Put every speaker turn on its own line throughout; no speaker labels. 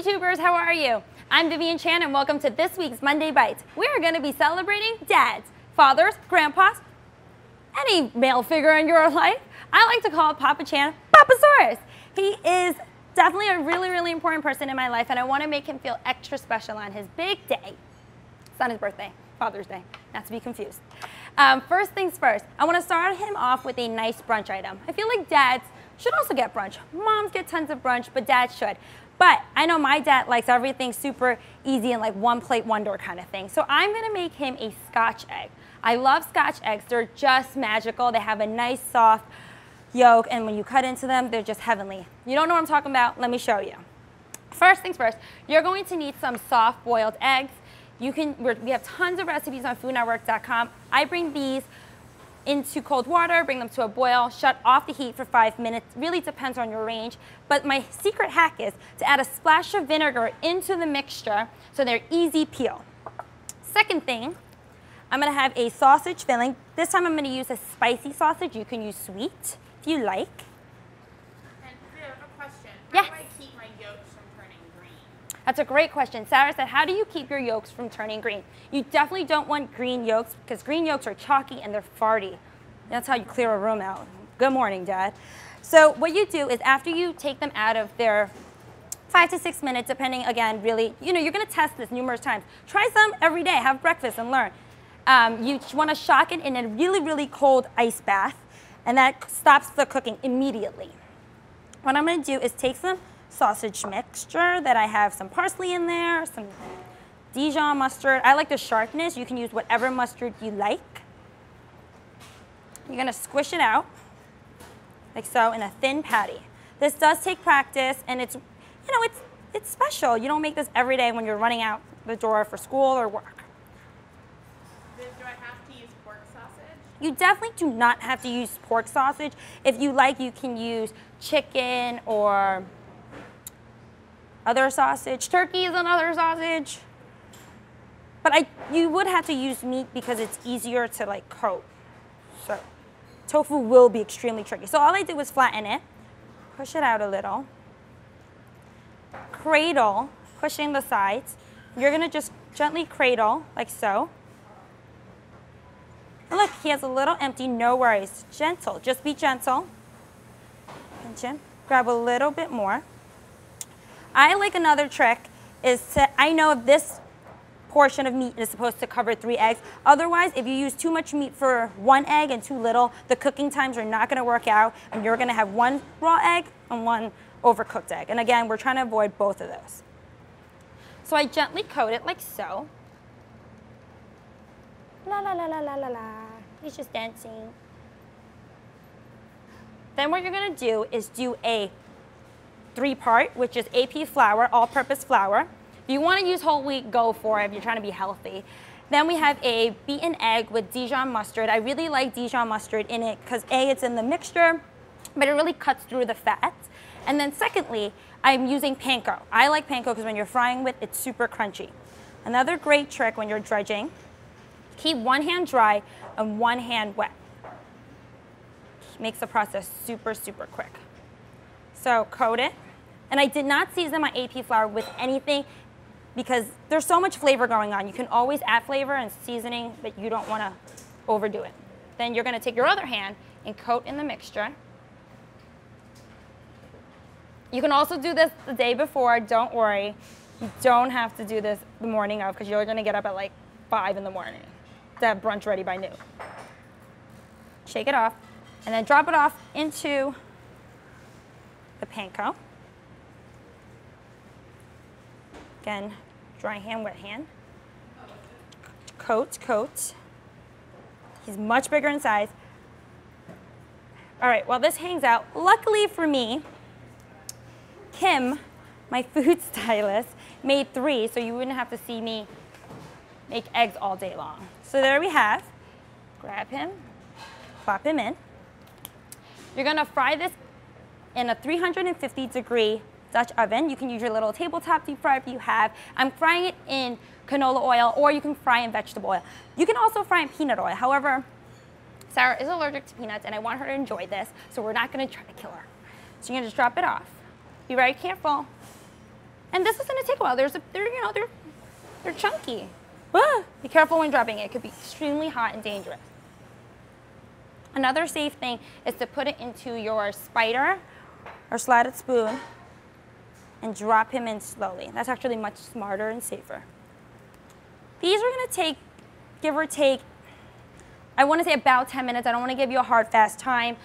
YouTubers, how are you? I'm Vivian Chan and welcome to this week's Monday Bites. We are going to be celebrating dads, fathers, grandpas, any male figure in your life. I like to call Papa Chan Papasaurus. He is definitely a really important person in my life, and I want to make him feel extra special on his big day. It's not his birthday, Father's Day, not to be confused. First things first, I want to start him off with a nice brunch item. I feel like dads should also get brunch. Moms get tons of brunch, but dads should. But I know my dad likes everything super easy and like one plate, one door kind of thing. So I'm gonna make him a Scotch egg. I love Scotch eggs. They're just magical. They have a nice soft yolk, and when you cut into them, they're just heavenly. You don't know what I'm talking about? Let me show you. First things first, you're going to need some soft boiled eggs. We have tons of recipes on foodnetwork.com. I bring these into cold water, bring them to a boil, shut off the heat for 5 minutes. Really depends on your range. But my secret hack is to add a splash of vinegar into the mixture so they're easy peel. Second thing, I'm gonna have a sausage filling. This time I'm gonna use a spicy sausage. You can use sweet if you like.
And I have a question.
Yes.
How do I keep my yolks from turning green?
That's a great question. Sarah said, how do you keep your yolks from turning green? You definitely don't want green yolks because green yolks are chalky and they're farty. That's how you clear a room out. Good morning, Dad. So what you do is after you take them out of their 5 to 6 minutes, depending, again, really, you're gonna test this numerous times. Try some every day, have breakfast and learn. You wanna shock it in a really cold ice bath, and that stops the cooking immediately. What I'm gonna do is take some sausage mixture that I have some parsley in there, some Dijon mustard. I like the sharpness. You can use whatever mustard you like. You're gonna squish it out, like so, in a thin patty. This does take practice, and it's special. You don't make this every day when you're running out the door for school or work.
Do I have to use pork sausage?
You definitely do not have to use pork sausage. If you like, you can use chicken or other sausage. Turkey is another sausage. But you would have to use meat because it's easier to like coat. So tofu will be extremely tricky. So all I did was flatten it, push it out a little, cradle, pushing the sides. You're gonna just gently cradle, like so. And look, he has a little empty, no worries. Gentle, just be gentle. Pinch him, grab a little bit more. I like another trick is I know if this portion of meat is supposed to cover 3 eggs. Otherwise, if you use too much meat for 1 egg and too little, the cooking times are not gonna work out, and you're gonna have 1 raw egg and 1 overcooked egg. And again, we're trying to avoid both of those. So I gently coat it like so. La la la la la la la. He's just dancing. Then what you're gonna do is do a 3-part, which is AP flour, all-purpose flour. If you want to use whole wheat, go for it if you're trying to be healthy. Then we have a beaten egg with Dijon mustard. I really like Dijon mustard in it because A, it's in the mixture, but it really cuts through the fat. And then secondly, I'm using panko. I like panko because when you're frying with, it's super crunchy. Another great trick when you're dredging, keep one hand dry and one hand wet. Makes the process super quick. So coat it. And I did not season my AP flour with anything because there's so much flavor going on. You can always add flavor and seasoning, but you don't want to overdo it. Then you're going to take your other hand and coat in the mixture. You can also do this the day before, don't worry. You don't have to do this the morning of because you're going to get up at like 5 in the morning to have brunch ready by noon. Shake it off and then drop it off into the panko. Again, dry hand, wet hand. Coat. He's much bigger in size. All right, while this hangs out, luckily for me, Kim, my food stylist, made 3, so you wouldn't have to see me make eggs all day long. So there we have. Grab him, plop him in. You're gonna fry this in a 350-degree Dutch oven. You can use your little tabletop deep fryer if you have. I'm frying it in canola oil, or you can fry in vegetable oil. You can also fry in peanut oil. However, Sarah is allergic to peanuts, and I want her to enjoy this, so we're not gonna try to kill her. So you're gonna just drop it off. Be very careful. And this is in a well, they're chunky. Ah, be careful when dropping it. It could be extremely hot and dangerous. Another safe thing is to put it into your spider or slatted spoon and drop him in slowly. That's actually much smarter and safer. These are gonna take, give or take, I wanna say about 10 minutes. I don't wanna give you a hard, fast time.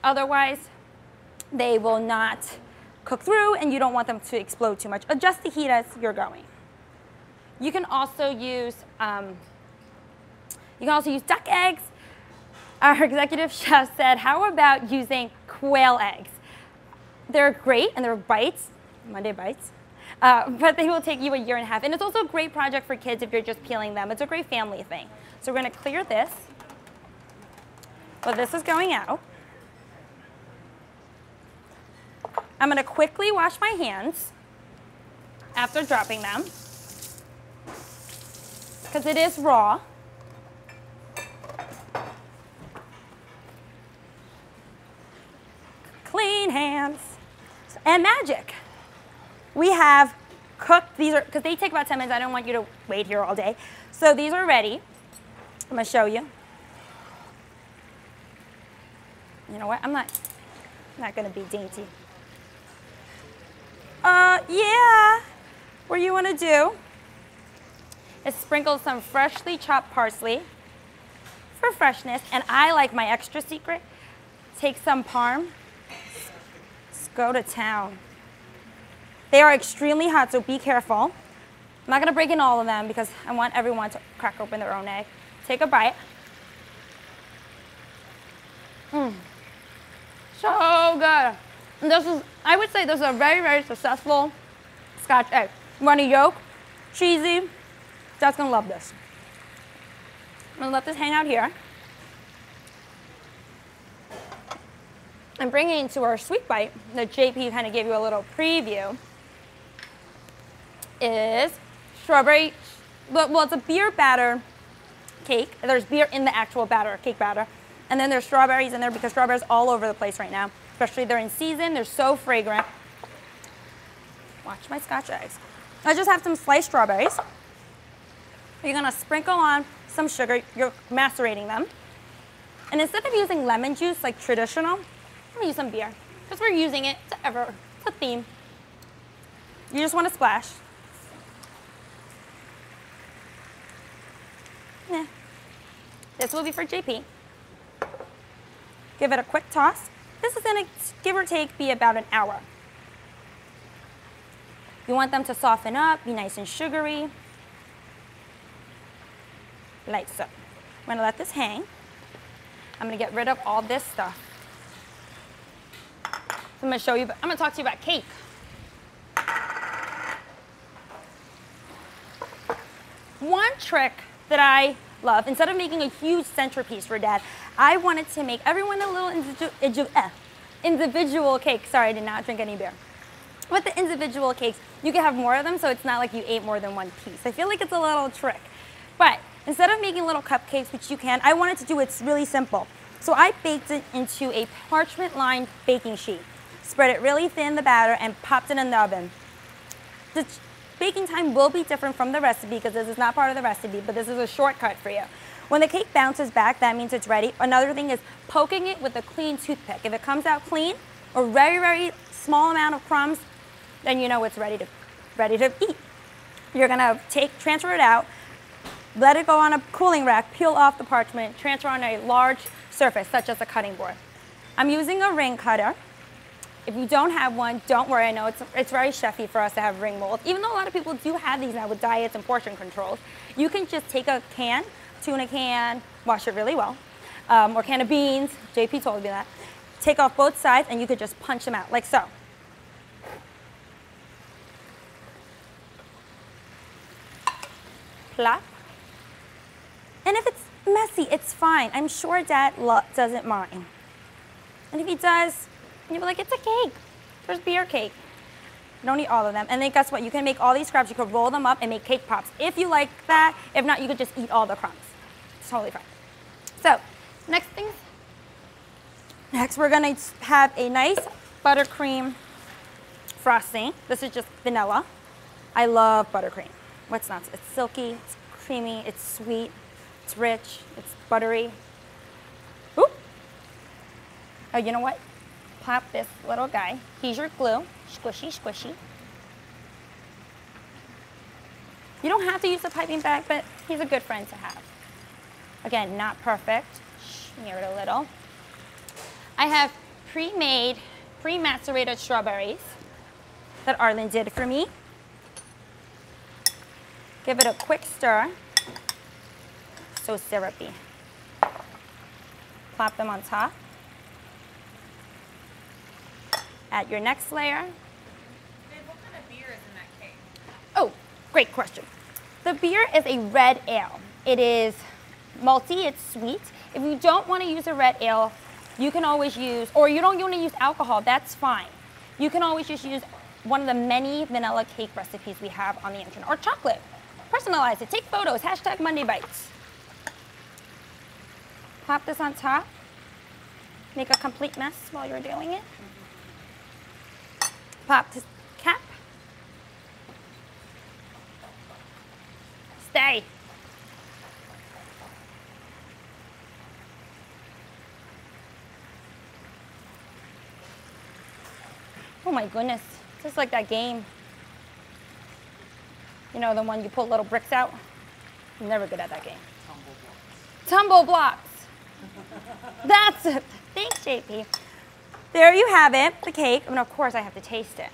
Otherwise, they will not cook through and you don't want them to explode too much. Adjust the heat as you're going. You can also use duck eggs. Our executive chef said, how about using quail eggs? They're great and they're bites, Monday bites, but they will take you a year and a half. And it's also a great project for kids if you're just peeling them. It's a great family thing. So we're gonna clear this. Well, this is going out. I'm gonna quickly wash my hands after dropping them, because it is raw. Clean hands. And magic. We have cooked, these are, because they take about 10 minutes, I don't want you to wait here all day. So these are ready. I'm gonna show you. You know what, I'm not gonna be dainty. Yeah, what you wanna do is sprinkle some freshly chopped parsley for freshness, and I like my extra secret. Take some parm, go to town. They are extremely hot, so be careful. I'm not gonna break in all of them because I want everyone to crack open their own egg. Take a bite. So good. And this is, I would say this is a very, very successful Scotch egg. Runny yolk, cheesy. Dad's gonna love this. I'm gonna let this hang out here. And bringing it to our sweet bite that JP kind of gave you a little preview is strawberry, well, it's a beer batter cake. There's beer in the actual batter, cake batter. And then there's strawberries in there because strawberries all over the place right now. Especially they're in season, they're so fragrant. Watch my Scotch eggs. I just have some sliced strawberries. You're gonna sprinkle on some sugar, you're macerating them. And instead of using lemon juice like traditional, I'm gonna use some beer. Because we're using it, it's a theme. You just wanna splash. Yeah. This will be for JP. Give it a quick toss. This is gonna, give or take, be about an hour. You want them to soften up, be nice and sugary. Like so. I'm gonna let this hang. I'm gonna get rid of all this stuff. So I'm gonna show you, I'm gonna talk to you about cake. One trick that I love, instead of making a huge centerpiece for Dad, I wanted to make everyone a little individual cake. Sorry, I did not drink any beer. With the individual cakes, you can have more of them, so it's not like you ate more than one piece. I feel like it's a little trick. But instead of making little cupcakes, which you can, I wanted to do it really simple. So I baked it into a parchment-lined baking sheet. Spread it really thin, the batter, and popped it in the oven. The baking time will be different from the recipe because this is not part of the recipe, but this is a shortcut for you. When the cake bounces back, that means it's ready. Another thing is poking it with a clean toothpick. If it comes out clean or very, very small amount of crumbs, then you know it's ready to eat. You're gonna transfer it out, let it go on a cooling rack, peel off the parchment, transfer on a large surface, such as a cutting board. I'm using a ring cutter. If you don't have one, don't worry. I know it's very chefy for us to have ring molds. Even though a lot of people do have these now with diets and portion controls, you can just take a can, tuna can, wash it really well, or can of beans, JP told me that. Take off both sides and you could just punch them out, like so. Plop. And if it's messy, it's fine. I'm sure Dad doesn't mind. And if he does, you'll be like, it's a cake. There's beer cake. You don't eat all of them. And then guess what? You can make all these scraps. You could roll them up and make cake pops. If you like that, if not, you could just eat all the crumbs. It's totally fine. So, next we're gonna have a nice buttercream frosting. This is just vanilla. I love buttercream. What's not? It's silky, it's creamy, it's sweet, it's rich, it's buttery. Oop. Oh, you know what? Pop this little guy. He's your glue. Squishy, squishy. You don't have to use a piping bag, but he's a good friend to have. Again, not perfect. Smear it a little. I have pre-made, pre-macerated strawberries that Arlen did for me. Give it a quick stir. So syrupy. Plop them on top. Add your next layer.
Babe, what kind of beer is in that cake?
Oh, great question. The beer is a red ale. It is malty, it's sweet. If you don't want to use a red ale, you can always use, or you don't want to use alcohol, that's fine. You can always just use one of the many vanilla cake recipes we have on the internet, or chocolate. Personalize it, take photos, hashtag Monday Bites. Pop this on top. Make a complete mess while you're doing it. Pop this cap. Stay. Oh my goodness, just like that game. You know, the one you pull little bricks out? I'm never good at that game. Tumble blocks. That's it. Thanks, JP. There you have it, the cake. And of course I have to taste it.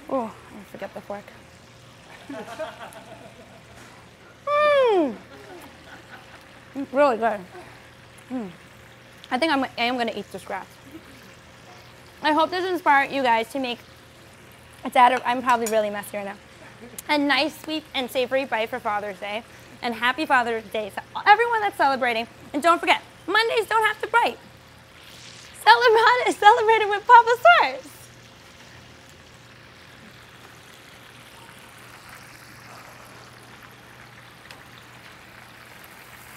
Oh, I forgot the fork. It's really good. I think I am going to eat the scraps. I hope this inspired you guys to make a dad, I'm probably really messy right now, a nice, sweet, and savory bite for Father's Day. And happy Father's Day to everyone that's celebrating. And don't forget, Mondays don't have to bite. Celebrate it with Papa Source.